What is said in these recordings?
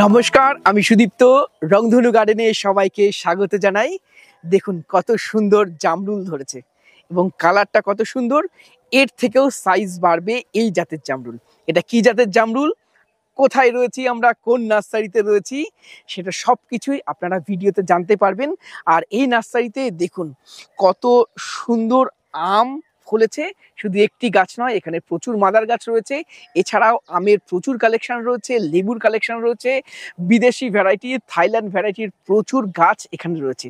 নমস্কার, আমি সুদীপ্ত। রংধনু গার্ডেনে সবাইকে স্বাগত জানাই। দেখুন কত সুন্দর জামরুল ধরেছে এবং কালারটা কত সুন্দর। এর থেকেও সাইজ বাড়বে এই জাতের জামরুল। এটা কি জাতের জামরুল, কোথায় রয়েছি আমরা, কোন নার্সারিতে রয়েছি, সেটা সব কিছুই আপনারা ভিডিওতে জানতে পারবেন। আর এই নার্সারিতে দেখুন কত সুন্দর আম ফলেছে। শুধু একটি গাছ নয়, এখানে প্রচুর মাদার গাছ রয়েছে। এছাড়াও আমের প্রচুর কালেকশন রয়েছে, লেবুর কালেকশন রয়েছে, বিদেশি ভ্যারাইটি, থাইল্যান্ড ভ্যারাইটির প্রচুর গাছ এখানে রয়েছে।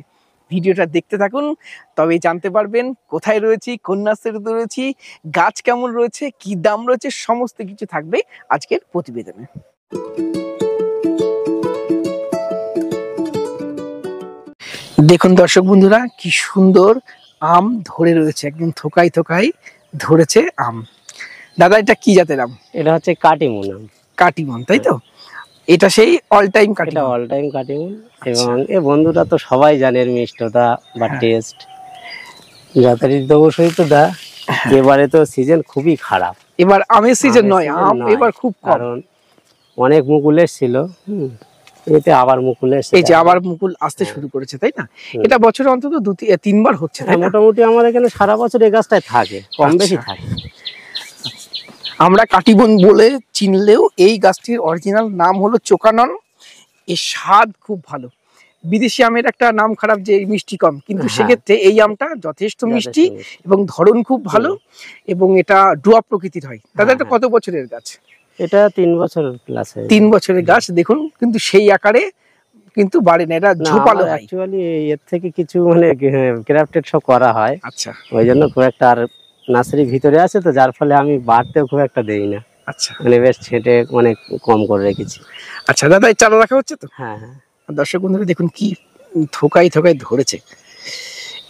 ভিডিওটা দেখতে থাকুন, তবেই জানতে পারবেন কোথায় রয়েছি, কোন নার্সারিতে রয়েছি, গাছ কেমন রয়েছে, কি দাম রয়েছে, সমস্ত কিছু থাকবে আজকের প্রতিবেদনে। দেখুন দর্শক বন্ধুরা, কি সুন্দর আম ধরে রয়েছে, একদম থোকায় থোকায় ধরেছে আম। দাদা, এটা কি জাতের আম? এটা হচ্ছে কাটিমন আম। কাটিমন, তাই তো? এটা সেই অল টাইম কাটিমন। এটা অল টাইম কাটিমন এবং এই বন্ধুরা তো সবাই জানে এর মিষ্টতা বা টেস্ট। যথারীতি তো অবশ্যই তো দা, এবারে তো সিজন খুবই খারাপ। এবার আমের সিজন নয়, আম এবার খুব কম। কারণ অনেক মুকুল এসেছিল, এতে আবার মুকুল এসেছে। এই যে আবার মুকুল আসতে শুরু করেছে, তাই না? এটা বছরে অন্তত 2-3 বার হচ্ছে। মোটামুটি আমার এখানে সারা বছর এই গাছটায় থাকে, কম বেশি থাকে। আমরা কাটিমন বলে চিনলেও এই গাছটির অরিজিনাল নাম হলো চোকানন। এর স্বাদ খুব ভালো। বিদেশি আমের একটা নাম খারাপ যে মিষ্টি কম, কিন্তু সেক্ষেত্রে এই আমটা যথেষ্ট মিষ্টি এবং ধরন খুব ভালো এবং এটা ডুয়া প্রকৃতির হয়। দাদা, এটা কত বছরের গাছ? এটা 3 বছর প্লাস। 3 বছরের গাছ। দেখুন কিন্তু সেই আকারে কিন্তু বাড়ে না, এটা ঝোপালো হয়। অ্যাকচুয়ালি এর থেকে কিছু মানে ক্রাফটেড সব করা হয়। আচ্ছা, ওই জন্য খুব একটা, আর নার্সারি ভিতরে আছে তো, যার ফলে আমি বাড়তেও খুব একটা দেই না। আচ্ছা, মানে বেশ ছেটে অনেক কম করে রেখেছি। আচ্ছা দাদা, এই চারা রাখা হচ্ছে তো? হ্যাঁ হ্যাঁ। দর্শক বন্ধুরা দেখুন কি থোকায় থোকায় ধরেছে।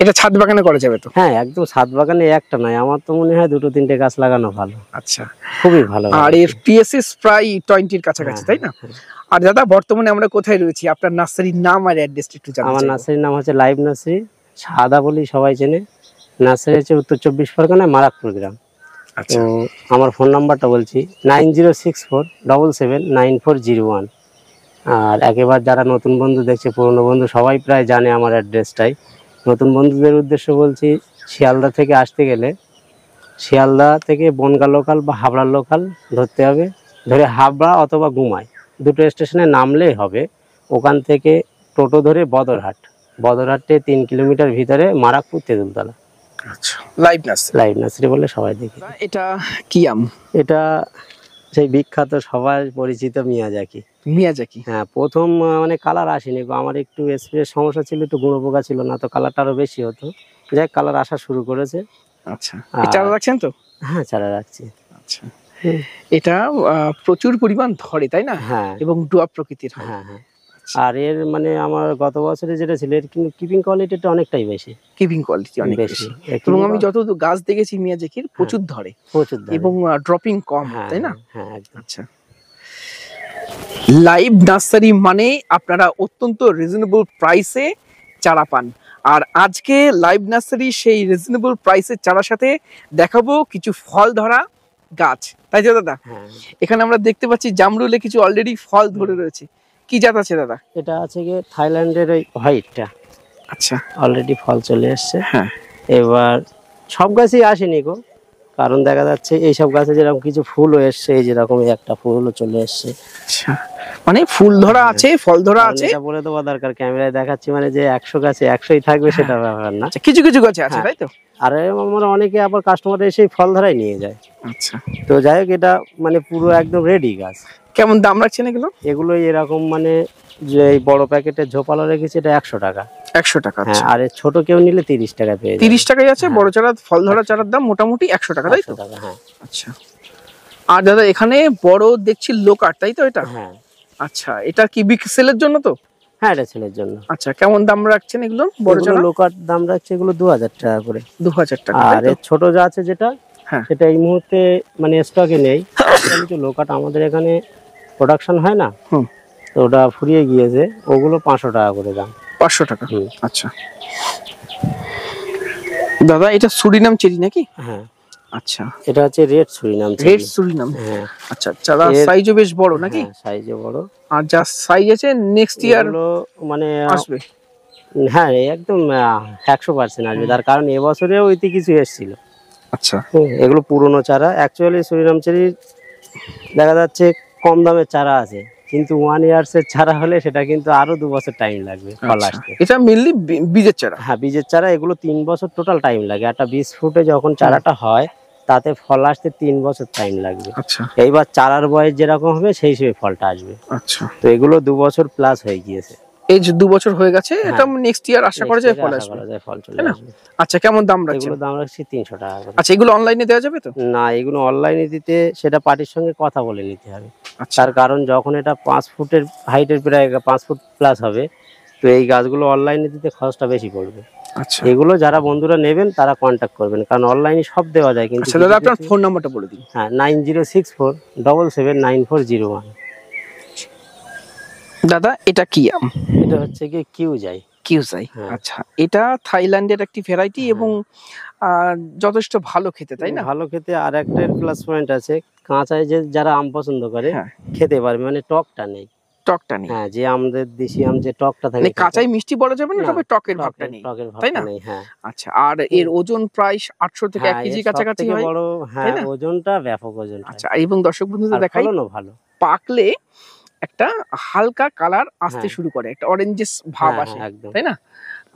এটা ছাদ বাগানে করা যাবে তো? হ্যাঁ, একদম ছাদ বাগানে একটা নয়, আমার তো মনে হয় 2-3টে গাছ লাগানো ভালো। আচ্ছা, খুবই ভালো। আর এর পিএসএস প্রায় 20-র কাছাকাছি, তাই না? আর দাদা, বর্তমানে আমরা কোথায় রয়েছি? আপনার নার্সারির নাম আর অ্যাড্রেসটা একটু জানান। আমার নার্সারির নাম হচ্ছে লাইভ নার্সারি, সাদা বলি সবাই চেনে। নার্সারি হচ্ছে উত্তর 24 পরগনায় মারাকপুর গ্রাম। তো আমার ফোন নাম্বারটা বলছি 9064779401। আর একেবারে যারা নতুন বন্ধু দেখছে, পুরনো বন্ধু সবাই প্রায় জানে আমার অ্যাড্রেসটাই। নতুন বন্ধুদের উদ্দেশ্য বলছি, শিয়ালদা থেকে আসতে গেলে শিয়ালদা থেকে বনগাঁ লোকাল বা হাবড়া লোকাল ধরতে হবে। ধরে হাবড়া অথবা গুমাই দুটো স্টেশনে নামলেই হবে। ওখান থেকে টোটো ধরে বদরহাটে 3 কিলোমিটার ভিতরে মারাকপুর তেঁতুলতলা। আচ্ছা, লাইভ নার্সারি বলে সবাই দেখি। এটা কি আম? এটা সেই বিখ্যাত সবাই পরিচিত মিয়াজাকি। হ্যাঁ, প্রথম মানে কালার আসেনি, আমার একটু স্প্রে সমস্যা ছিল, একটু গুঁড়ো পোকা ছিল, না তো কালারটা আরো বেশি হতো। যাই কালার আসা শুরু করেছে। আচ্ছা, চারা রাখছেন তো? হ্যাঁ, চারা রাখছি। আচ্ছা, এটা প্রচুর পরিমাণ ধরে, তাই না? হ্যাঁ, এবং ডুয়া প্রকৃতির হয়। হ্যাঁ হ্যাঁ। আর এর মানে আমার গত বছরে যেটা ছিল, এর কিন্তু কিপিং কোয়ালিটিটা অনেকটাই বেশি। কিপিং কোয়ালিটি অনেক বেশি। এবং আমি যত গাছ দেখেছি মিয়াজাকির, প্রচুর ধরে এবং ড্রপিং কম, তাই না? হ্যাঁ একদম। আচ্ছা, লাইভ নার্সারি মানে আপনারা অত্যন্ত রিজনেবল প্রাইসে চারা পান। আর আজকে লাইভ নার্সারি সেই রিজনেবল প্রাইসের চারার সাথে দেখাবো কিছু ফল ধরা গাছ, তাই তো দাদা? এখানে আমরা দেখতে পাচ্ছি জামরুলে কিছু অলরেডি ফল ধরে রয়েছে। কি জাত আছে দাদা? এটা আছে গিয়ে থাইল্যান্ডের ওই হোয়াইটটা। আচ্ছা, অলরেডি ফল চলে এসছে। হ্যাঁ, এবার সব গাছই আসেনি গো, কারণ দেখা যাচ্ছে এইসব গাছে যেরকম কিছু ফুলও এসছে, এই যেরকম একটা ফুলও চলে এসছে। আচ্ছা, মানে ফুল ধরা আছে, ফল ধরা আছে। এটা বলে দেওয়া দরকার, ক্যামেরায় দেখাচ্ছি মানে যে 100 গাছে 100ই থাকবে সেটা ব্যাপার না। কিছু কিছু গাছে আছে, তাই তো? আর আমরা অনেকে আবার কাস্টমার এসে ফল ধরাই নিয়ে যায়। আচ্ছা, তো যাই হোক, এটা মানে পুরো একদম রেডি গাছ। কেমন দাম রাখছেন এগুলো? এগুলো এরকম মানে যে এই বড় প্যাকেটের ঝোপালো রেখেছি, এটা 100 টাকা। 100 টাকা। হ্যাঁ, আর ছোট কেউ নিলে 30 টাকা পেয়ে যাবে। 30 টাকাই আছে। বড় চারা, ফল ধরা চারার দাম মোটামুটি 100 টাকা, তাই তো? হ্যাঁ। আচ্ছা, আর দাদা এখানে বড় দেখছি লোকার, তাই তো? এটা হ্যাঁ। আচ্ছা, এটা কি সেলের জন্য তো? হ্যাঁ, এটা ছেলের জন্য। আচ্ছা, কেমন দাম রাখছেন এগুলো? বড় চারা লোকার দাম রাখছে এগুলো 2000 টাকা করে। 2000 টাকা। আর এর ছোট যা আছে যেটা, সেটা এই মুহূর্তে মানে স্টকে নেই। লোকাট আমাদের এখানে প্রোডাকশন হয় না, তো ওটা ফুরিয়ে গিয়েছে। ওগুলো 500 টাকা করে দাম। 500 টাকা। আচ্ছা দাদা, এটা সুরিনাম চেরি নাকি? হ্যাঁ। আচ্ছা, এটা হচ্ছে red Surinam red cherry. Surinam. হ্যাঁ, আচ্ছা, চারা এর- সাইজও বেশ বড় নাকি? সাইজে বড়। আর যা সাইজ আছে নেক্সট ইয়ার এগুলো মানে আসবে। হ্যাঁ একদম 100% আসবে, তার কারণ এবছরেও ওইতে কিছু এসেছিল। আচ্ছা, এগুলো পুরনো চারা। অ্যাকচুয়ালি সুরিনাম চেরির দেখা যাচ্ছে কম দামের চারা আছে, কিন্তু 1 ইয়ার্স এর চারা হলে সেটা কিন্তু আরো 2 বছর টাইম লাগবে ফল আচ্ছা, আসতে। এটা মেইনলি বীজের চারা। হ্যাঁ, বীজের চারা এগুলো 3 বছর টোটাল টাইম লাগে। একটা বীজ ফুটে যখন চারাটা হয় তাতে ফল আসতে 3 বছর টাইম লাগবে। আচ্ছা, এইবার চারার বয়স যেরকম হবে সেই হিসেবে ফলটা আসবে। আচ্ছা, তো এগুলো 2 বছর প্লাস হয়ে গিয়েছে। এই যে 2 বছর হয়ে গেছে, এটা নেক্সট ইয়ার আশা করা যায় ফল আশা আসবে, করা যায় ফল চলে তাই না? আসবে। আচ্ছা, কেমন দাম রাখছেন? এগুলো দাম রাখছি 300 টাকা করে। আচ্ছা, এগুলো অনলাইনে দেওয়া যাবে তো? না, এগুলো অনলাইনে দিতে সেটা পার্টির সঙ্গে কথা বলে নিতে হবে। আচ্ছা, তার কারণ যখন এটা 5 ফুটের হাইটের, প্রায় 5 ফুট প্লাস হবে, তো এই গাছগুলো অনলাইনে দিতে খরচটা বেশি পড়বে। আচ্ছা, এগুলো যারা বন্ধুরা নেবেন তারা কন্ট্যাক্ট করবেন, কারণ অনলাইনে সব দেওয়া যায় কিন্তু আচ্ছা দাদা, আপনার ফোন নাম্বারটা বলে দিন। হ্যাঁ, 9064779401। দাদা, এটা কি আম? এটা হচ্ছে কি কিউজাই। কিউসাই। হ্যাঁ। আচ্ছা, এটা থাইল্যান্ডের একটি ভ্যারাইটি এবং যথেষ্ট ভালো খেতে, তাই না? ভালো খেতে। আর একটা প্লাস পয়েন্ট আছে, কাঁচায় যে যারা আম পছন্দ করে হ্যাঁ, খেতে পারবে, মানে টকটা নেই। টকটা নেই। হ্যাঁ, যে আমাদের দেশি আম যে টকটা থাকে মানে কাঁচাই মিষ্টি বলা যাবে না, না, তবে টকের ভাবটা নেই, টকের তাই ভাবটা না? নেই। হ্যাঁ, আচ্ছা, আর এর ওজন প্রায় 800 থেকে 1 হ্যাঁ, কেজি এর কাছাকাছি সবথেকে হয়, বড়। তাই হ্যাঁ, না? ওজনটা ব্যাপক ওজন। আচ্ছা, এবং দর্শক বন্ধুদের আর দেখাই, ফলনও ভালো। পাকলে একটা হালকা কালার আসতে হ্যাঁ। শুরু করে, একটা অরেঞ্জেস ভাব হ্যাঁ, আসে, একদম। তাই না?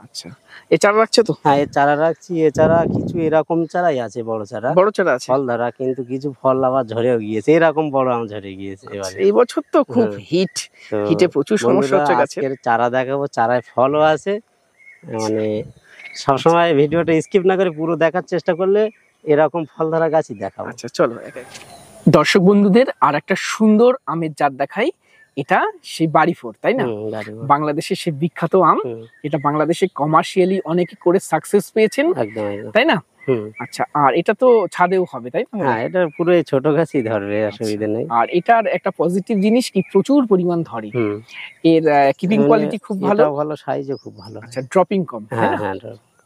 আচ্ছা, এ চারা রাখছে তো? হ্যাঁ, এর চারা রাখছি। এছাড়া কিছু এরকম চারাই আছে, বড় চারা, বড় চারা আছে। ফল ধরা, কিন্তু কিছু ফল আবার ঝরেও গিয়েছে। এরকম বড় আম ঝরে গিয়েছে আচ্ছা, এবারে। এই বছর তো খুব হিট, তো হিটে প্রচুর সমস্যা বন্ধুরা, হচ্ছে গাছের। আজকের চারা দেখাবো, চারায় ফলও আছে। মানে সবসময় ভিডিওটা স্কিপ না করে পুরো দেখার চেষ্টা করলে এরকম ফল ধরা গাছই দেখাবো। আচ্ছা, চলো দর্শক বন্ধুদের আর একটা সুন্দর আমের জাত দেখাই। এটা সেই বাড়িফোর, তাই না? গাড়ি- বাংলাদেশের সেই বিখ্যাত আম। হুম, এটা বাংলাদেশে কমার্শিয়ালি অনেকে করে সাকসেস পেয়েছেন, একদম একদম। তাই না? হুম, আচ্ছা, আর এটা তো ছাদেও হবে, তাই না? হ্যাঁ, এটা পুরো এই ছোট গাছই ধরবে, অসুবিধা নেই। আর এটার একটা পজিটিভ জিনিস কি, প্রচুর পরিমাণ ধরে। হুম, এর কিপিং মানে কোয়ালিটি খুব ভালো। এটাও ভালো, সাইজও খুব ভালো। আচ্ছা, ড্রপিং কম, তাই হ্যাঁ না? হ্যাঁ,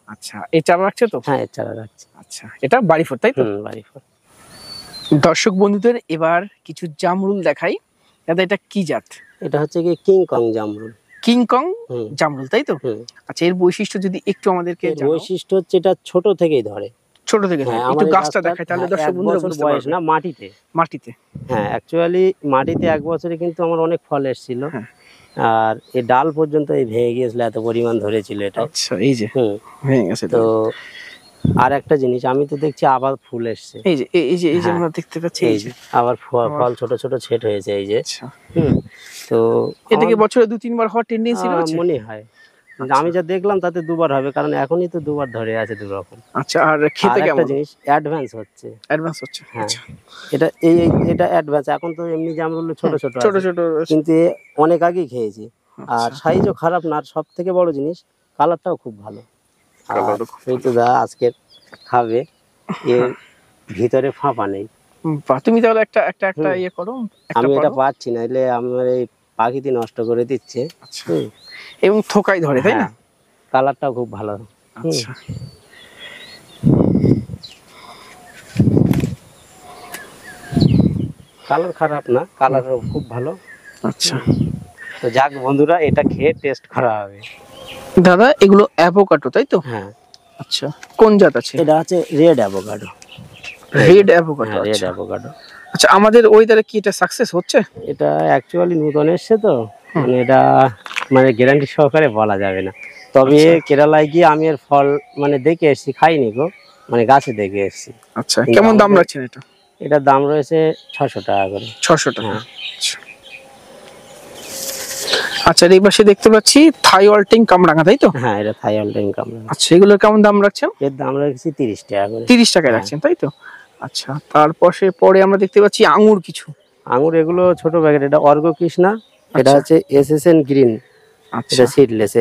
আচ্ছা, এই চারা রাখছে তো? হ্যাঁ, এর চারা রাখছি। আচ্ছা, এটা বাড়িফোর, তাই তো? বাড়ি ফল। দর্শক বন্ধুদের এবার কিছু জামরুল দেখাই। দাদা, এটা কি জাত? এটা হচ্ছে কি কিং কং জামরুল। কিংকং হুম, জামরুল, তাই তো? হুম। আচ্ছা, এর বৈশিষ্ট্য যদি একটু আমাদেরকে এর জানাও। বৈশিষ্ট্য হচ্ছে এটা ছোট থেকেই ধরে। ছোট থেকে হ্যাঁ, একটু আমার এই গাছটা গাছটার, দেখাই, তাহলে হ্যাঁ, দর্শক 1 বন্ধুরা বছর বুঝতে বয়স পারবে। না, মাটিতে। মাটিতে। হ্যাঁ, অ্যাকচুয়ালি মাটিতে 1 বছরে কিন্তু আমার অনেক ফল এসেছিল। হ্যাঁ। আর এই ডাল পর্যন্ত এই ভেঙে গিয়েছিল, এত পরিমাণ ধরেছিল এটা। আচ্ছা, এই যে হুম। হয়ে গেছে তো আর একটা জিনিস, আমি তো দেখছি আবার ফুল এসছে। এই যে হ্যাঁ, আমরা দেখতে পাচ্ছি, এই এই যে যে। আবার ফল ছোট ছোট ছেট হয়েছে, এই যে। আচ্ছা, হুম। তো এটাকে বছরে 2-3 বার হওয়ার টেন্ডেন্সি রয়েছে। মনে হয়, আমি যা দেখলাম তাতে 2বার হবে, কারণ এখনই তো 2বার ধরে আছে 2 রকম। আচ্ছা, আর আর খেতে একটা কেমন? জিনিস, অ্যাডভান্স হচ্ছে। অ্যাডভান্স হচ্ছে। হ্যাঁ, আচ্ছা, এটা এটা অ্যাডভান্স। এখন তো এমনি জামরুল ছোট ছোট ছোট আছে, ছোট রয়েছে। কিন্তু এ অনেক আগেই খেয়েছি। আর আচ্ছা, সাইজও খারাপ না, আর সব থেকে বড় জিনিস কালারটাও খুব ভালো। আর কালারও খুব এই তো দা আজকে খাবে, এর ভিতরে ফাঁপা নেই। বাহ, তুমি তাহলে একটা একটা একটা হুম। ইয়ে করো, একটা আমি এটা পারো। পাচ্ছি না, এলে আমার এই পাখিটি নষ্ট করে দিচ্ছে। আচ্ছা, হুম। এবং থোকাই ধরে, তাই না? হ্যাঁ, কালারটাও খুব ভালো। আচ্ছা, কালার খারাপ না, কালারও খুব ভালো। আচ্ছা। তো যাক বন্ধুরা, এটা খেয়ে টেস্ট করা হবে। দাদা, এগুলো অ্যাভোকাডো, তাই তো? হ্যাঁ, আচ্ছা, কোন জাত আছে? এটা হচ্ছে রেড অ্যাভোকাডো। Red avocado. হ্যাঁ, রেড আচ্ছা, অ্যাভোকাডো। আচ্ছা, আমাদের ওয়েদারে কি এটা সাকসেস হচ্ছে? এটা অ্যাকচুয়ালি নতুন এসছে তো, মানে এটা মানে গ্যারান্টি সহকারে বলা যাবে না। তবে আচ্ছা। কেরালায় গিয়ে আমি এর ফল মানে দেখে এসেছি, খাইনি গো, মানে গাছে দেখে এসেছি। আচ্ছা, কিন্তু কেমন দাম আমাদের- রাখছেন এটা? এটার দাম রয়েছে 600 টাকা করে। 600 টাকা। হ্যাঁ। আচ্ছা। আচ্ছা, এই পাশে দেখতে পাচ্ছি থাই ওয়াল্টিং কামরাঙা, তাই তো? হ্যাঁ, এটা থাইওয়াল ইনকাম। আচ্ছা, এগুলোর কেমন দাম রাখছেন? এর দাম রেখেছি 30 টাকা করে। 30 টাকায় হ্যাঁ। রাখছেন, তাই তো? আচ্ছা, পরে আমরা দেখতে পাচ্ছি আঙ্গুর কিছু। আঙুর এগুলো ছোট প্যাকেট, এটা অর্গ কৃষ্ণা, এটা আচ্ছা। হচ্ছে এসএসএন গ্রিন, আচ্ছা, এটা সিডলেস।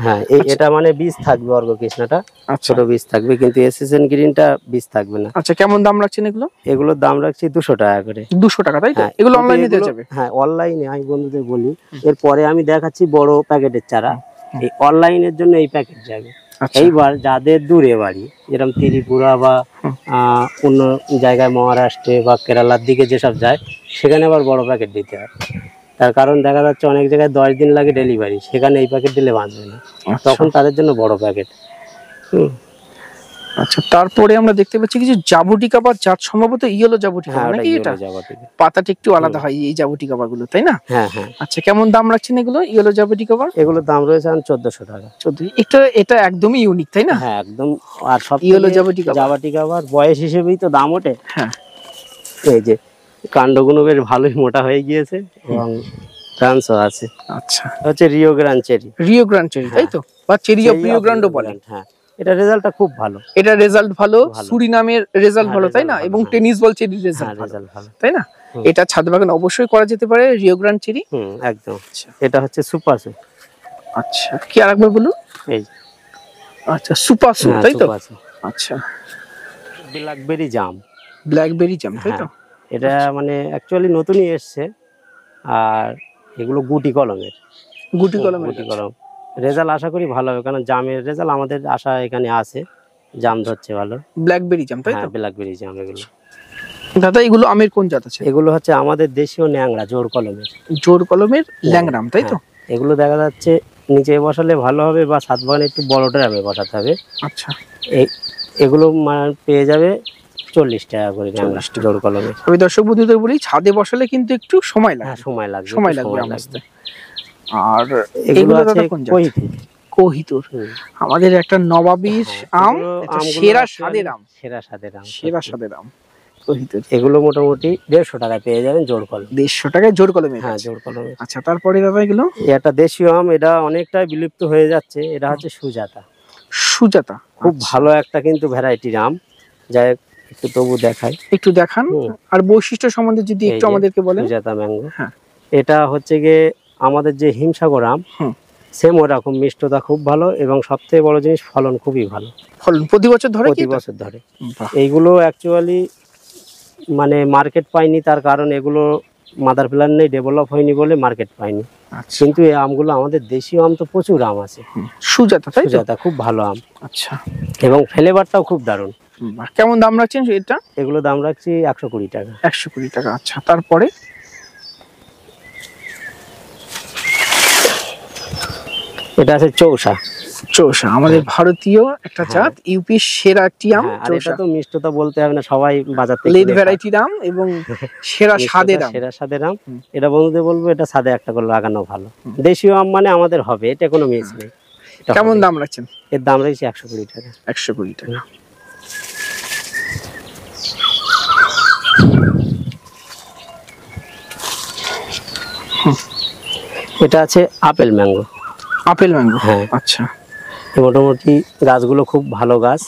হ্যাঁ, এটা মানে বীজ থাকবে, অর্গ কৃষ্ণাটা আচ্ছা, ছোট বীজ থাকবে, কিন্তু এসএসএন গ্রিনটা বীজ থাকবে না। আচ্ছা, কেমন দাম রাখছেন এগুলো? এগুলোর দাম রাখছি 200 টাকা করে। 200 টাকা, তাই তো? হ্যাঁ, এগুলো কিন্তু অনলাইনে দেওয়া এগুলো- যাবে? হ্যাঁ, অনলাইনে আমি বন্ধুদের বলি। এরপরে আমি দেখাচ্ছি বড় প্যাকেটের চারা, এই অনলাইনের জন্য এই প্যাকেট যাবে। আচ্ছা। এইবার যাদের দূরে বাড়ি, যেরকম ত্রিপুরা বা অন্য জায়গায় মহারাষ্ট্রে বা কেরালার দিকে যেসব যায়, সেখানে আবার বড় প্যাকেট দিতে হয়। তার কারণ দেখা যাচ্ছে অনেক জায়গায় 10 দিন লাগে ডেলিভারি, সেখানে এই প্যাকেট দিলে বাঁচবে না, তখন তাদের জন্য বড় প্যাকেট। আচ্ছা, তারপরে আমরা দেখতে পাচ্ছি কিছু জাবুটি কাবার, জাত সম্ভবত ইয়েলো জাবুটি কাবার নাকি এটা? পাতাটা একটু আলাদা হয় এই জাবুটি কাবার গুলো, তাই না? হ্যাঁ হ্যাঁ। আচ্ছা, কেমন দাম রাখছেন এগুলো ইয়েলো জাবুটি কাবার? এগুলোর দাম রয়েছে 1400 টাকা। 14। এটা একদমই ইউনিক, তাই না? হ্যাঁ একদম। আর সব ইয়েলো জাবুটি কাবার, জাবুটি কাবার বয়স হিসেবেই তো দাম ওঠে। হ্যাঁ, এই যে কাণ্ডগুলো বেশ ভালোই মোটা হয়ে গিয়েছে এবং ব্রাঞ্চও আছে। আচ্ছা, হচ্ছে Rio Grande cherry. Rio Grande cherry, তাই তো? বা চেরি অফ রিও গ্রান্ডও বলে। হ্যাঁ, এটা রেজাল্টটা খুব ভালো। এটা রেজাল্ট ভালো, সুরিনামের রেজাল্ট ভালো, তাই না? এবং টেনিস বল চেরির রেজাল্ট ভালো, তাই না? এটা ছাদ বাগান অবশ্যই করা যেতে পারে, রিও গ্রান্ড চেরি। একদম। এটা হচ্ছে সুপারসু। আচ্ছা, কি আরেকবার বলুন? এই আচ্ছা, সুপারসু, তাই তো? আচ্ছা, ব্ল্যাকবেরি জাম। ব্ল্যাকবেরি জাম, তাই তো? এটা মানে অ্যাকচুয়ালি নতুনই এসছে। আর এগুলো গুটি কলমের। গুটি কলমের কলম। রেজাল্ট আশা করি ভালো হবে, কারণ জামের রেজাল্ট আমাদের আশা এখানে আছে, জাম ধরছে ভালো। ব্ল্যাকবেরি জাম, তাই তো? ব্ল্যাকবেরি জাম এগুলো। দাদা, এগুলো আমের কোন জাত আছে? এগুলো হচ্ছে আমাদের দেশীয় ন্যাংরা, জোর কলমের। জোর কলমের ল্যাংরাম, তাই তো? এগুলো দেখা যাচ্ছে নিচে বসালে ভালো হবে, বা ছাদ বাগানে একটু বড় ড্রামে বসাতে হবে। আচ্ছা, এগুলো পেয়ে যাবে 40 টাকা করে জোর কলমে। আমি দর্শক বন্ধুদের বলি, ছাদে বসালে কিন্তু একটু সময় লাগে। সময় লাগবে আসতে। আর এগুলো দাদা কোন জাত? কোহিতুর। আমাদের একটা নবাবীর আম, সেরা স্বাদের আম। কোহিতুর। এগুলো মোটামুটি 150 টাকায় পেয়ে যাবেন জোর কলম। 150 টাকায় জোর কলমে? হ্যাঁ, জোর কলমে। আচ্ছা, তারপরে দাদা এগুলো? এটা দেশীয় আম, এটা অনেকটাই বিলুপ্ত হয়ে যাচ্ছে। এটা হচ্ছে সুজাতা। সুজাতা খুব ভালো একটা কিন্তু ভ্যারাইটির আম, যাই একটু তবু দেখাই। একটু দেখান, আর বৈশিষ্ট্য সম্বন্ধে যদি একটু আমাদেরকে বলেন। সুজাতা ম্যাঙ্গো। হ্যাঁ, এটা হচ্ছে গিয়ে আমাদের যে হিমসাগর আম, সেম ওরকম, মিষ্টতা খুব ভালো, এবং সবথেকে বড় জিনিস ফলন খুবই ভালো। ফলন প্রতি বছর ধরে? প্রতি বছর ধরে। এইগুলো অ্যাকচুয়ালি মানে মার্কেট পায়নি, তার কারণ এগুলো মাদার প্ল্যান নেই, ডেভেলপ হয়নি বলে মার্কেট পায়নি। কিন্তু এই আমগুলো আমাদের দেশীয় আম তো প্রচুর আম আছে। সুজাতা, তাই তো? সুজাতা খুব ভালো আম। আচ্ছা, এবং ফ্লেভারটাও খুব দারুণ। কেমন দাম রাখছেন এটা? এগুলো দাম রাখছি 120 টাকা। 120 টাকা। আচ্ছা, তারপরে? এটা আছে চৌসা। চৌসা আমাদের ভারতীয় একটা জাত, ইউপির সেরা একটি আম। আর এটা তো মিষ্টতা বলতে হবে না, সবাই বাজার থেকে লেট ভ্যারাইটির আম এবং সেরা স্বাদের আম। সেরা স্বাদের আম। এটা বন্ধুদের বলবো, এটা ছাদে একটা করে লাগানো ভালো। দেশীয় আম মানে আমাদের হবে, এটা কোনো মিস নেই। কেমন দাম রাখছেন? এর দাম রয়েছে 120 টাকা। 120 টাকা। এটা আছে আপেল ম্যাঙ্গো। আপেল ম্যাঙ্গো, হ্যাঁ। আচ্ছা, মোটামুটি গাছগুলো খুব ভালো গাছ।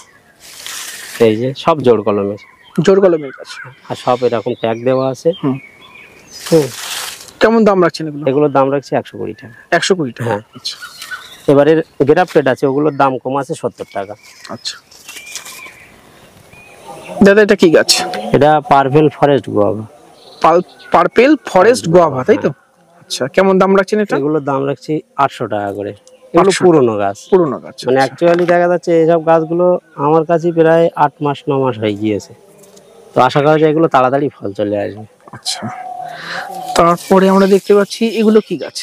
এই যে সব জোর কলমের। জোর কলমের গাছ, আর সব এরকম ট্যাগ দেওয়া আছে। কেমন দাম রাখছেন এগুলো? এগুলোর দাম রাখছি 120 টাকা। 120 টাকা। হ্যাঁ। এবারে গ্রাফটেড আছে, ওগুলোর দাম কম আছে 70 টাকা। আচ্ছা দাদা, এটা কি গাছ? এটা purple forest guava. Purple forest guava, তাই তো? আচ্ছা, কেমন দাম রাখছেন এটা? এগুলোর দাম রাখছি 800 টাকা করে। এগুলো পুরনো গাছ। পুরনো গাছ, মানে অ্যাকচুয়ালি দেখা যাচ্ছে এইসব গাছগুলো আমার কাছে প্রায় 8 মাস 9 মাস হয়ে গিয়েছে, তো আশা করা যায় এগুলো তাড়াতাড়ি ফল চলে আসবে। আচ্ছা, তারপরে আমরা দেখতে পাচ্ছি এগুলো কি গাছ?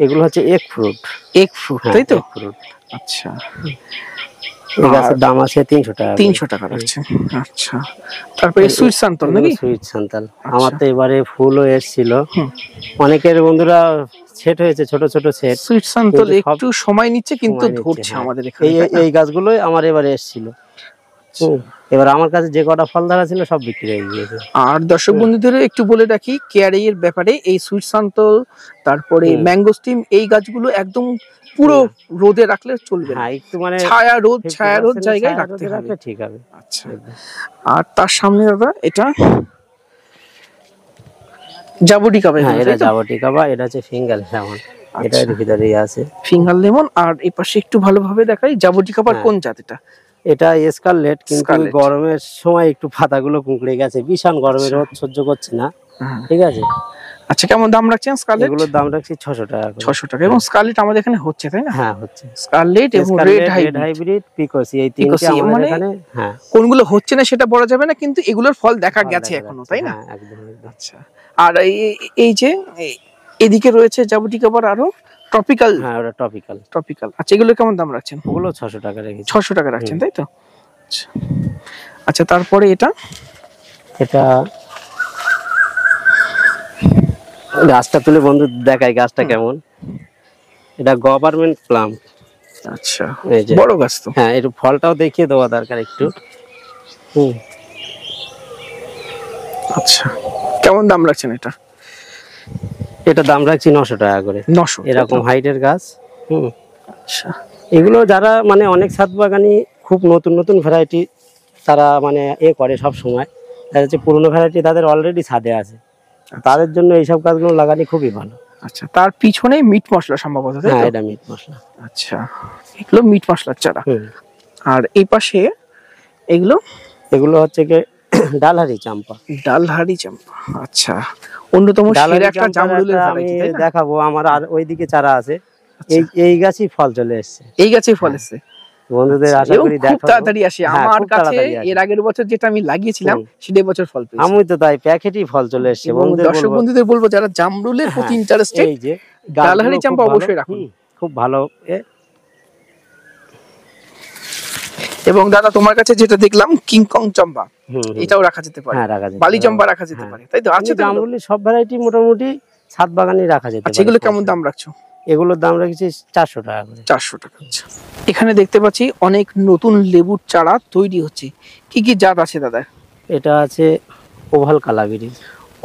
এগুলো হচ্ছে এগ ফ্রুট। এগ ফ্রুট, তাই তো? ফ্রুট। আচ্ছা, এই গাছের দাম আছে 300 টাকা। 300 টাকা রাখছে। আচ্ছা, তারপরে সুইট সান্তাল নাকি? সুইট সান্তাল। আমার তো এবারে ফুলও এসেছিল, অনেকের বন্ধুরা সেট হয়েছে, ছোট ছোট সেট। সুইট সান্তাল একটু সময় নিচ্ছে, কিন্তু ধরছে আমাদের এখানে। এই গাছগুলোই আমার এবারে এসেছিল। এবার আমার কাছে যে কটা ফল ধরা ছিল সব বিক্রি হয়ে গিয়েছে। আর দর্শক বন্ধুদের একটু বলে রাখি কেয়ারিং এর ব্যাপারে, এই সুইট সান্তাল তারপরে ম্যাঙ্গোস্টিম এই গাছগুলো একদম পুরো রোদে রাখলে চলবে না, একটু মানে ছায়া রোদ জায়গায় রাখতে হবে, ঠিক হবে। আচ্ছা, আর তার সামনে দাদা এটা জাবুটি কাবা। হ্যাঁ, এটা জাবুটি কাবা। এটা হচ্ছে ফিঙ্গার লেমন। এটা এর ভিতরেই আছে ফিঙ্গার লেমন। আর এই পাশে একটু ভালোভাবে দেখাই জাবুটি কাবার কোন জাত এটা? এটা স্কারলেট, কিন্তু গরমের সময় একটু পাতাগুলো কুঁকড়ে গেছে, ভীষণ গরমের রোদ সহ্য করছে না, ঠিক আছে। আচ্ছা, কেমন দাম রাখছেন স্কারলেট? এগুলোর দাম রাখছি 600 টাকা করে। 600 টাকা। এবং স্কারলেট আমাদের এখানে হচ্ছে, তাই না? হ্যাঁ হচ্ছে। স্কারলেট এবং রেড হাইব্রিড, পিকসি, এই তিনটে পিকসি, আমাদের মানে এখানে। হ্যাঁ, কোনগুলো হচ্ছে না সেটা বলা যাবে না, কিন্তু এগুলোর ফল দেখা ফল গেছে দেখা এখনো, যাচ্ছে। তাই না? হ্যাঁ, একদম একদম। আচ্ছা, আর এই যে এদিকে রয়েছে জাবুটিকা, আবার আরো ট্রপিক্যাল। হ্যাঁ, ওটা টপিক্যাল। ট্রপিক্যাল, আচ্ছা, এগুলো কেমন দাম রাখছেন? ওগুলো 600 টাকা রেখেছি। 600 টাকা রাখছেন, তাই তো? আচ্ছা, আচ্ছা, তারপরে এটা গাছটা তুলে বন্ধু দেখাই গাছটা কেমন। এটা গভর্নমেন্ট প্লাম। আচ্ছা, এই যে বড় গাছ তো। হ্যাঁ, একটু ফলটাও দেখিয়ে দেওয়া দরকার একটু। আচ্ছা, কেমন দাম রাখছেন এটা? এটা দাম রাখছি 900 টাকা করে। 900, এরকম হাইটের গাছ। আচ্ছা, এগুলো যারা মানে অনেক ছাদ বাগানি, খুব নতুন নতুন ভ্যারাইটি তারা মানে করে সব সময়, দেখা যাচ্ছে পুরোনো ভ্যারাইটি তাদের অলরেডি ছাদে আছে, তাদের জন্য এইসব গাছগুলো লাগানি খুবই ভালো। আচ্ছা, তার পিছনে মিট মশলা সম্ভবত, তাই হ্যাঁ, তো? এটা মিট মশলা। আচ্ছা, এগুলো মিট মশলার চারা। আর এই পাশে এগুলো হচ্ছে কি ডালহারি চাম্পা। ডালহারি চাম্পা। আচ্ছা, অন্যতম সেরা একটা জামরুলের আমি ভ্যারাইটি, তাই না? দেখাবো, আমার আর ওইদিকে চারা আছে। এই গাছই ফল চলে এসেছে। এই গাছেই ফল এসেছে বন্ধুদের আশা এবং করি খুব দেখাবো। তাড়াতাড়ি আসে হ্যাঁ, আমার খুব কাছে। তাড়াতাড়ি আসে। এর আগের বছর যেটা আমি লাগিয়েছিলাম সেটাই বছর ফল পেয়েছি। আমি তো তাই প্যাকেটই ফল চলে এসেছে। এবং দর্শক বন্ধুদের বলবো যারা জামরুলের প্রতি ইন্টারেস্টেড, এই যে ডালহারি চাম্পা অবশ্যই রাখুন। খুব ভালো। এবং দাদা, তোমার কাছে যেটা দেখলাম কিংকং চাম্পা, এটাও রাখা যেতে পারে। হ্যাঁ, রাখা যেতে বালি চাম্পা রাখা যেতে পারে, তাই তো? আচ্ছা, জামরুলের সব ভ্যারাইটি মোটামুটি ছাদ বাগানে রাখা যেতে পারে। আচ্ছা, এগুলো কেমন দাম রাখছো? এগুলোর দাম রেখেছি 400 টাকা করে। 400 টাকা। আচ্ছা, এখানে দেখতে পাচ্ছি অনেক নতুন লেবুর চারা তৈরি হচ্ছে। কি কি জাত আছে দাদা? এটা আছে ওভাল কালাবেরি।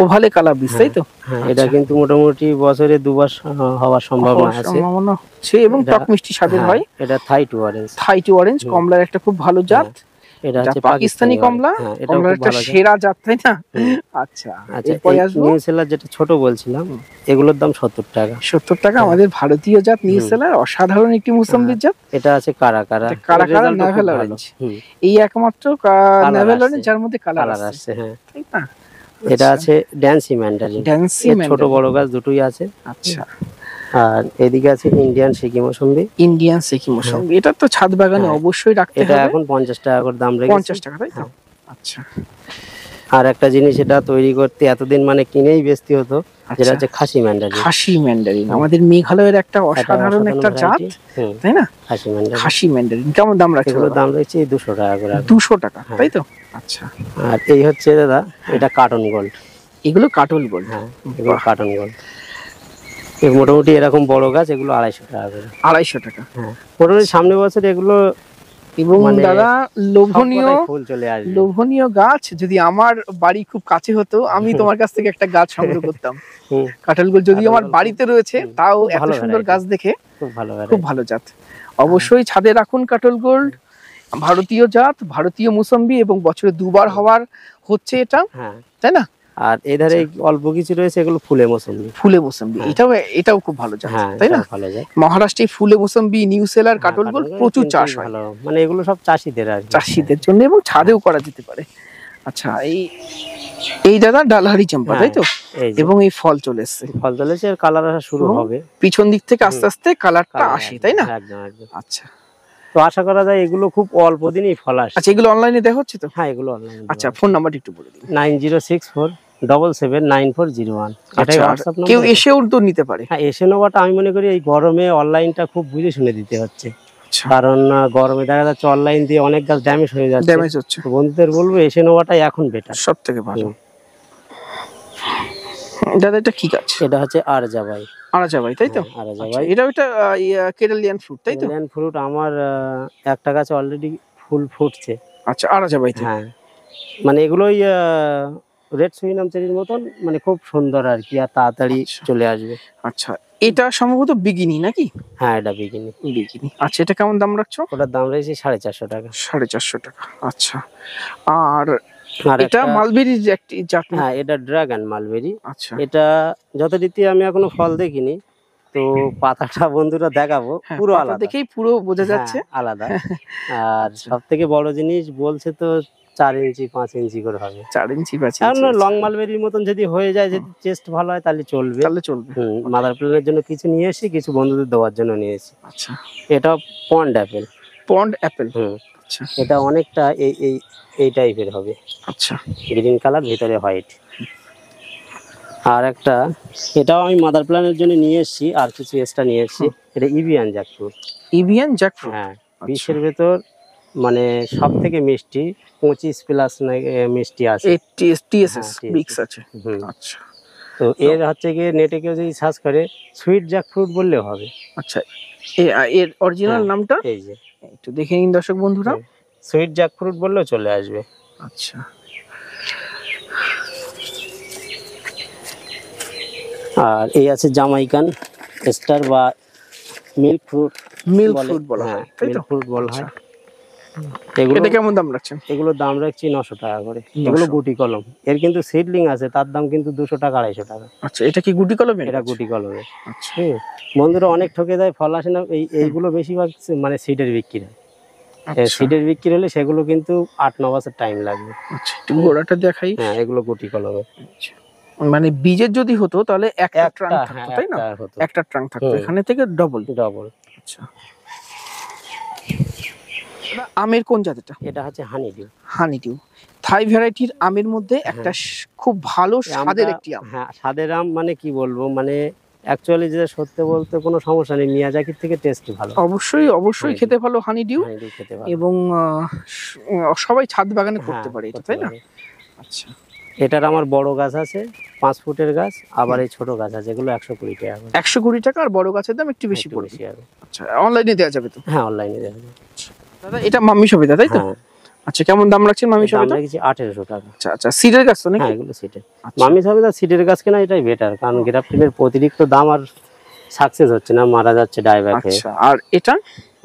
ওভালে কালা বীজ, তাই তো? হ্যাঁ, এটা কিন্তু মোটামুটি বছরে দুবার হওয়ার সম্ভাবনা আছে এবং টক মিষ্টি স্বাদের হয়। এটা Thai two orange. Thai two orange কমলার একটা খুব ভালো জাত। এটা হচ্ছে পাকিস্তানি কমলা, কমলার একটা সেরা জাত, তাই না? আচ্ছা, এরপরে আসবো নিউ সেলার, যেটা ছোট বলছিলাম, এগুলোর দাম 70 টাকা। 70 টাকা। আমাদের ভারতীয় জাত নিউ সেলার, অসাধারণ একটি মুসাম্বির জাত। এটা আছে কারা নাভেল অরেঞ্জ। এই একমাত্র নাভেল অরেঞ্জ যার মধ্যে কালার আছে, হ্যাঁ, তাই না? এটা আছে ড্যান্সি ম্যান্ডারিন। ছোট বড় গাছ দুটোই আছে। আচ্ছা, আর এদিকে আছে ইন্ডিয়ান সিকি মৌসুম্বি। ইন্ডিয়ান সিকি মৌসুম্বি, এটা তো ছাদ বাগানে অবশ্যই রাখতে হবে। এটা এখন 50 টাকা করে দাম রেখেছি। 50 টাকা, তাই তো? আচ্ছা, আর একটা জিনিস এটা তৈরি করতে এতদিন মানে কিনেই বেচতে হতো, যেটা হচ্ছে খাসি ম্যান্ডারিন। খাসি ম্যান্ডারিন আমাদের মেঘালয়ের একটা অসাধারণ একটা জাত, তাই না? খাসি ম্যান্ডারিন কেমন দাম রাখছে? এগুলোর দাম রয়েছে 200 টাকা করে। 200 টাকা, তাই তো? আচ্ছা, আর এই হচ্ছে দাদা, এটা কার্টন গোল্ড। এগুলো কাটল গোল্ড। হ্যাঁ, এগুলো কার্টন গোল্ড। মোটামুটি এরকম বড় গাছ, এগুলো 250 টাকা করে। 250 টাকা। হ্যাঁ, মোটামুটি সামনে বছর এগুলো। এবং দাদা, লোভনীয় গাছ, যদি আমার বাড়ি খুব কাছে হতো আমি তোমার কাছ থেকে একটা গাছ সংগ্রহ করতাম। কাঁঠাল গোল্ড যদি আমার বাড়িতে রয়েছে, তাও এত সুন্দর গাছ দেখে খুব ভালো জাত। অবশ্যই ছাদে রাখুন কাঁঠাল গোল্ড, ভারতীয় জাত, ভারতীয় মুসাম্বি, এবং বছরে দুবার হওয়ার হচ্ছে এটা, তাই না? আর এধারে অল্প কিছু রয়েছে, এগুলো ফুলে মোসাম্বি। এটাও খুব ভালো জাত, তাই না? মহারাষ্ট্রে ফুলে মোসাম্বি, নিউ সেলার, কাটল গোল্ড প্রচুর চাষ হয়। মানে এগুলো সব চাষিদের জন্য, এবং ছাদেও করা যেতে পারে। আচ্ছা, এই দাদা ডালহারি চাম্পা, তাই তো? এবং এই ফল চলে এসেছে, আর কালার আসা শুরু হবে পিছন দিক থেকে আস্তে আস্তে কালারটা আসে, তাই না? আচ্ছা, তো আশা করা যায় এগুলো খুব অল্প দিনই ফল আসে। আচ্ছা, এগুলো অনলাইনে দেখা হচ্ছে তো? হ্যাঁ, এগুলো অনলাইনে। আচ্ছা, ফোন নাম্বারটা একটু বলে দিন। 9064779401। এটাই হোয়াটসঅ্যাপ নাম্বার। কেউ এসেও তো নিতে পারে। হ্যাঁ, এসে নেওয়াটা আমি মনে করি এই গরমে অনলাইনটা খুব বুঝে শুনে দিতে হচ্ছে। কারণ গরমে দেখা যাচ্ছে অনলাইন দিয়ে অনেক গাছ ড্যামেজ হয়ে যাচ্ছে। বন্ধুদের বলবো এসে নেওয়াটাই এখন বেটার, সব থেকে ভালো। দাদা, এটা কি গাছ? এটা হচ্ছে আরজাবাই। আরজাবাই, তাই তো? আরজাবাই, এটা একটা কেরালিয়ান ফ্রুট, তাই তো? Keralian fruit. আমার একটা গাছে অলরেডি ফুল ফুটছে। আচ্ছা, আরজাবাই। হ্যাঁ, মানে এগুলোই রেড সুইনাম চেরির মতন, মানে খুব সুন্দর আর কি, আর তাড়াতাড়ি চলে আসবে। আচ্ছা, এটা সম্ভবত বিগিনি নাকি? হ্যাঁ, এটা বিগিনি। আচ্ছা, এটা কেমন দাম রাখছো? ওটার দাম রয়েছে 450 টাকা। 450 টাকা। আচ্ছা, আর এটা মালবেরির একটি জাত? হ্যাঁ, এটা ড্রাগন মালবেরি। আচ্ছা, এটা যথারীতি আমি এখনো ফল দেখিনি, তো পাতাটা বন্ধুরা দেখাবো, হ্যাঁ, পুরো পাতা আলাদা। দেখেই পুরো বোঝা যাচ্ছে। হ্যাঁ, আলাদা। আর সব থেকে বড় জিনিস বলছে তো 4 ইঞ্চি 5 ইঞ্চি করে হবে। 4 ইঞ্চি 5 এখন ইঞ্চি লং মালবেরির মতন যদি হয়ে যায়, যদি চেস্ট ভালো হয় তাহলে চলবে। তাহলে চলবে। মাদার প্ল্যানের জন্য কিছু নিয়ে এসেছি, কিছু বন্ধুদের দেওয়ার জন্য নিয়ে এসেছি। আচ্ছা, এটা পন্ড অ্যাপেল। পন্ড অ্যাপেল। আচ্ছা, এটা অনেকটা এই এই এই টাইপের হবে। আচ্ছা, গ্রিন কালার, ভিতরে হোয়াইট। আর একটা, এটাও আমি মাদার প্ল্যানের জন্য নিয়ে এসেছি, আর কিছু এক্সট্রা নিয়ে এসেছি। এটা ইভিয়ান জ্যাকফ্রুট। ইভিয়ান জ্যাকফ্রুট। হ্যাঁ, বিশ্বের ভেতর মানে সব থেকে মিষ্টি, 25+ মিষ্টি আছে। টিএসএস হ্যাঁ, মিক্স আছে। হুম। আচ্ছা, তো এর হচ্ছে গিয়ে নেটে কেউ যদি সার্চ করে সুইট জ্যাকফ্রুট বললেও হবে। আচ্ছা, এর অরিজিনাল হ্যাঁ, নামটা এই যে একটু দেখে নিন দর্শক বন্ধুরা। সুইট জ্যাকফ্রুট বললেও চলে আসবে। আচ্ছা, আর এই আছে জামাইকান স্টার বা মিল্ক ফ্রুট। মিল্ক ফ্রুট বলা হয়, তাই তো? মিল্ক ফ্রুট বলা হয়। এটা কেমন দাম রাখছেন? এগুলোর দাম রাখছি 900 টাকা করে। এগুলো গুটি কলম। এর কিন্তু সিডলিং আছে, তার দাম কিন্তু 200 টাকা 250 টাকা। আচ্ছা, এটা কি গুটি কলমের? এটা গুটি কলমের। আচ্ছা, বন্ধুরা অনেক ঠকে যায়, ফল আসে না। এইগুলো বেশিরভাগ মানে সিডের বিক্রি হয়। সিডের বিক্রি হলে সেগুলো কিন্তু 8-9 বছর টাইম লাগবে। আচ্ছা, একটু গোড়াটা দেখাই। হ্যাঁ, এগুলো গুটি কলমের। মানে বীজের যদি হতো তাহলে একটা ট্রাঙ্ক থাকতো, হ্যাঁ, তাই না? একটা ট্রাঙ্ক থাকতো, এখানে থেকে ডবল। আচ্ছা, আমের কোন জাতিটা? এটা হচ্ছে হানিডিউ। হানিডিউ থাই ভ্যারাইটির আমের মধ্যে একটা খুব ভালো স্বাদের একটি আম। হ্যাঁ, স্বাদের আম মানে কি বলবো, মানে অ্যাকচুয়ালি যে সত্যি বলতে কোনো সমস্যা নেই, মিয়াজাকির থেকে টেস্ট ভালো। অবশ্যই খেতে ভালো হানিডিউ। খেতে ভালো এবং সবাই ছাদ বাগানে করতে পারে এটা, তাই না? আচ্ছা, এটার আমার বড় গাছ আছে 5 ফুটের গাছ, আবার এই ছোট গাছ আছে, এগুলো 120 টাকা করে। 120 টাকা। আর বড় গাছের দাম একটু বেশি পড়বে। আচ্ছা, অনলাইনে দেওয়া যাবে তো? হ্যাঁ, অনলাইনে দেওয়া যাবে। দাদা এটা মাম্মি সবেদা, তাই তো? আচ্ছা, কেমন দাম রাখছেন মাম্মি সবেদা? দাম রেখেছি 1800 টাকা। আচ্ছা, আচ্ছা, সিডের গাছ তো নাকি? হ্যাঁ, এগুলো সিডের। মাম্মি সবেদা সিডের গাছ কেনা এটাই বেটার, কারণ গ্রাফটিনের অতিরিক্ত দাম আর সাকসেস হচ্ছে না, মারা যাচ্ছে ডাইব্যাকে। আচ্ছা, আর এটা?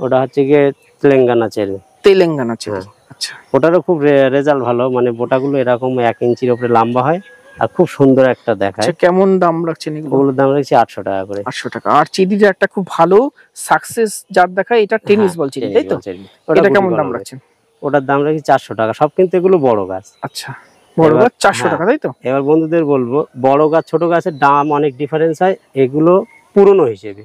ওটা হচ্ছে গিয়ে তেলেঙ্গানা চেরি। তেলেঙ্গানা চেরি। আচ্ছা, ওটারও খুব রেজাল্ট ভালো, মানে বোটাগুলো এরকম 1 ইঞ্চির উপরে লম্বা হয় আর খুব সুন্দর একটা দেখায়। কেমন দাম রাখছেন এগুলো? ওগুলোর দাম রাখছি 800 টাকা করে। 800 টাকা। আর চেরির একটা খুব ভালো সাকসেস যার দেখায়, এটা টেনিস বল চেরি, তাই তো? এটা কেমন দাম রাখছেন? ওটার দাম রাখছি 400 টাকা। সব কিন্তু এগুলো বড় গাছ। আচ্ছা, বড় গাছ 400 টাকা, তাই তো? এবার বন্ধুদের বলবো, বড় গাছ ছোট গাছের দাম অনেক ডিফারেন্স হয়। এগুলো পুরনো হিসেবে।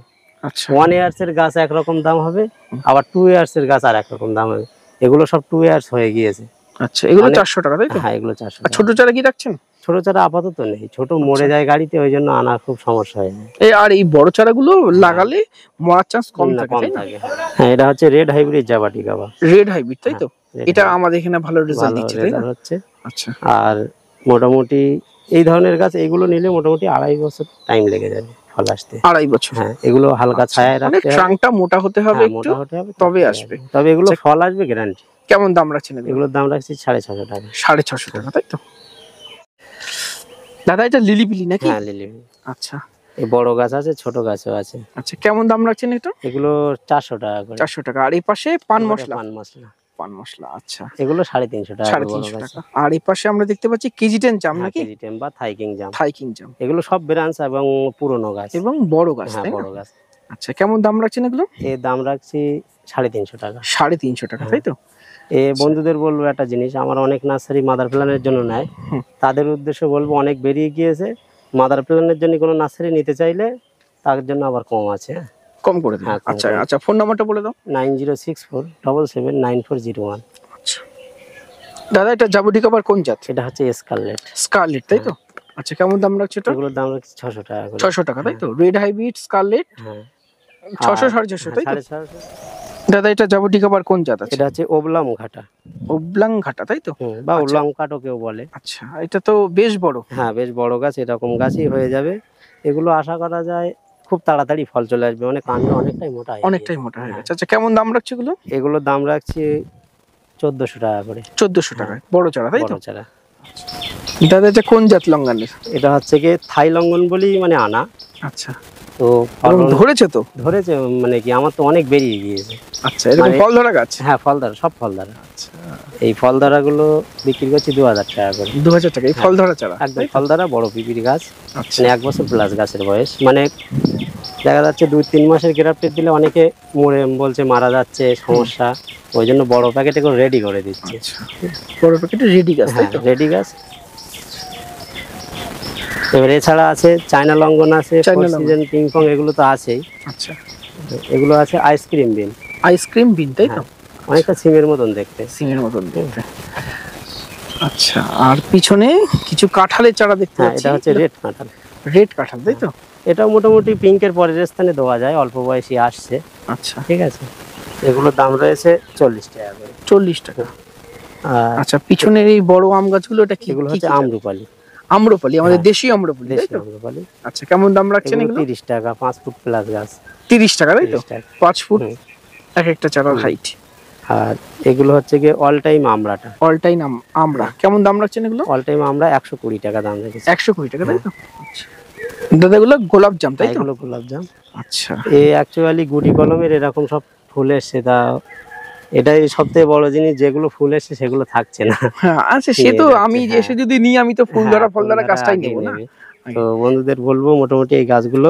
আচ্ছা, 1 ইয়ার্স এর গাছ একরকম দাম হবে, আবার 2 ইয়ার্স এর গাছ আর একরকম দাম হবে। এগুলো সব 2 ইয়ার্স হয়ে গিয়েছে। আচ্ছা, এগুলো 400 টাকা, তাই তো? হ্যাঁ, এগুলো 400 আর ছোট চারা কি রাখছেন? ছোট চারা আপাতত নেই, ছোট মরে যায় গাড়িতে, ওই জন্য আনা খুব সমস্যা হয়ে যায়। আর এই বড় চারাগুলো লাগালে মরার চান্স কম থাকে, তাই না? হ্যাঁ, এটা হচ্ছে রেড হাইব্রিড জাবাটি গাবা। রেড হাইব্রিড, তাই তো? এটা আমাদের এখানে ভালো রেজাল্ট দিচ্ছে, তাই না? আচ্ছা, আর মোটামুটি এই ধরনের গাছ এগুলো নিলে মোটামুটি 2.5 বছর টাইম লেগে যাবে ফল আসতে। 2.5 বছর? হ্যাঁ, এগুলো হালকা ছায়ায় রাখতে হবে, ট্রাঙ্কটা মোটা হতে হবে একটু, তবে আসবে। তবে এগুলো ফল আসবে গ্যারান্টি। কেমন দাম রাখছেন এগুলোর দাম রাখছি 650 টাকা। 650 টাকা, তাই তো? দাদা এটা লিলি বিলি নাকি? হ্যাঁ, লিলি। আচ্ছা, এই বড় গাছ আছে, ছোট গাছও আছে। আচ্ছা, কেমন দাম রাখছেন এটা? এগুলো 400 টাকা করে। 400 টাকা। আর এই পাশে পান মশলা? পান মশলা, আচ্ছা, এগুলো 350 টাকা। 350 টাকা। আর এই পাশে আমরা দেখতে পাচ্ছি কেজি10 জাম নাকি? কেজি10 বা থাইকিং জাম। থাইকিং জাম। এগুলো সব ব্রাঞ্চ এবং পুরনো গাছ এবং বড় গাছ, হ্যাঁ, তাই না? বড় গাছ। আচ্ছা, কেমন দাম রাখছেন এগুলো? এর দাম রাখছি 350 টাকা। 350 টাকা, তাই তো? বন্ধুদের বলবো একটা জিনিস, আমার অনেক নার্সারি মাদার প্ল্যানের জন্য নেয়, তাদের উদ্দেশ্যে বলবো অনেক বেরিয়ে গিয়েছে, মাদার প্ল্যানের জন্য কোনো নার্সারি নিতে চাইলে তার জন্য আবার কম আছে, কম করে দেন। আচ্ছা, আচ্ছা, ফোন নাম্বারটা বলে দাও। 9064779401। আচ্ছা, দাদা এটা জাবুটি কাবার কোন জাত? এটা হচ্ছে স্কারলেট। স্কারলেট, তাই তো? আচ্ছা, কেমন দাম রাখছে এটা? এগুলোর দাম রাখছি 600 টাকা করে। 600 টাকা, তাই তো? Red hybrid scarlet. হ্যাঁ, 600 650, তাই তো? 650। দাদা এটা জাবুটি কাবার কোন জাত আছে? এটা হচ্ছে ওবলাম ঘাটা। ওবলাং ঘাটা, তাই তো? বা ওবলাম কাটও কেউ বলে। আচ্ছা, এটা তো বেশ বড়। হ্যাঁ, বেশ বড় গাছ, এরকম গাছই হয়ে যাবে। এগুলো আশা করা যায় খুব তাড়াতাড়ি ফল চলে আসবে, মানে কাণ্ড অনেকটাই মোটা হয়ে গেছে। আচ্ছা, কেমন দাম রাখছে এগুলো? এগুলোর দাম রাখছি 1400 টাকা করে। 1400 টাকায় বড় চারা, তাই তো? বড় চারা। দাদা এটা কোন জাত লঙ্গানের? এটা হচ্ছে কি থাই লঙ্গন বলি মানে আনা। আচ্ছা, তো এবং ধরেছে তো? ধরেছে, মানে কি আমার তো অনেক বেরিয়ে গিয়েছে। আচ্ছা, এরকম ফল ধরা গাছ? হ্যাঁ, ফল ধরা, সব ফল ধরা। আচ্ছা, এই ফল ধরাগুলো বিক্রি করছি 2000 টাকা করে। 2000 টাকা এই ফল ধরা চারা? একদম ফল ধরা বড় পিপির গাছ, আচ্ছা, মানে 1 বছর প্লাস গাছের বয়স। মানে দেখা যাচ্ছে 2-3 মাসের গ্রাফটেড দিলে অনেকে বলছে মারা যাচ্ছে, সমস্যা, ওই জন্য বড় প্যাকেটে করে রেডি করে দিচ্ছে। আচ্ছা, বড় প্যাকেটে রেডি গাছ, তাই হ্যাঁ, তো? রেডি গাছ। এবার এছাড়া আছে চায়না লঙ্ঘন আছে, চায়না লঙ্ঘন। সিজন পিংপং, এগুলো তো আছেই। আচ্ছা, এগুলো আছে আইসক্রিম বিন, আইসক্রিম বিন, তাই তো? অনেকটা সিমের মতন দেখতে। সিমের মতন দেখতে। আচ্ছা, আর পিছনে কিছু কাঁঠালের চারা দেখতে হ্যাঁ, পাচ্ছি। এটা হচ্ছে রেড কাঁঠাল। রেড কাঁঠাল, তাই তো? এটাও মোটামুটি পিঙ্কের পরের স্থানে দেওয়া যায়, অল্প বয়সী আসছে। আচ্ছা, ঠিক আছে, এগুলোর দাম রয়েছে 40 টাকা করে। 40 টাকা। আর আচ্ছা, পিছনের এই বড় আম গাছগুলো এটা কি? এগুলো কি হচ্ছে কি জাত? আমরুপালি। আম্রপালি, আমাদের হ্যাঁ, দেশি আম্রপালি, তাই দেশি তো? আমরুপালি। আচ্ছা, কেমন দাম রাখছেন এগুলো এগুলো? 30 টাকা, 5 ফুট প্লাস গাছ। 30 টাকা, তাই তো? 30 টাকা। 5 ফুট হুম। এক একটা চারার হাইট। আর এগুলো হচ্ছে গিয়ে অল টাইম আমরাটা। অল টাইম আমরা কেমন দাম রাখছেন এগুলো? অল টাইম আমরা 120 টাকা দাম রেখেছি। 120 টাকা, তাই তো? আচ্ছা, দাদা এগুলো গোলাপ জাম, তাই তো? এগুলো গোলাপ জাম। আচ্ছা, এই অ্যাকচুয়ালি গুটি কলমের এরকম সব ফুল এসছে, তা এটাই সবথেকে বড় জিনিস, যেগুলো ফুল এসছে সেগুলো থাকছে না। হ্যাঁ, আচ্ছা, সে তো আমি হ্যাঁ। এসে যদি নিই, আমি তো ফুল ধরা হ্যাঁ, ফল ধরা ফুল গাছটাই আগেই নেবো না? নেবে। তো বন্ধুদের বলবো মোটামুটি এই গাছগুলো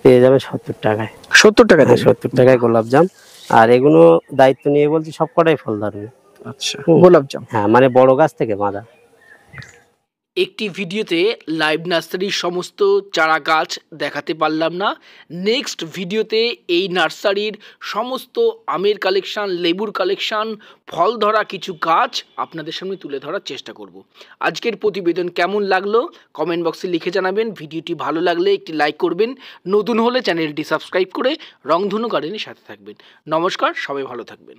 পেয়ে যাবে 70 টাকায়। 70 টাকা দেবে? 70 টাকায় গোলাপ জাম। আর এগুলো দায়িত্ব নিয়ে বলছি সব কটাই ফল ধরবে। আচ্ছা, গোলাপ জাম। হ্যাঁ, মানে বড় গাছ থেকে বাঁধা। একটি ভিডিওতে লাইভ নার্সারির সমস্ত চারা গাছ দেখাতে পারলাম না। নেক্সট ভিডিওতে এই নার্সারির সমস্ত আমের কালেকশান, লেবুর কালেকশান, ফল ধরা কিছু গাছ আপনাদের সামনে তুলে ধরার চেষ্টা করব। আজকের প্রতিবেদন কেমন লাগলো কমেন্ট বক্সে লিখে জানাবেন। ভিডিওটি ভালো লাগলে একটি লাইক করবেন, নতুন হলে চ্যানেলটি সাবস্ক্রাইব করে রংধনু গার্ডেনের সাথে থাকবেন। নমস্কার, সবাই ভালো থাকবেন।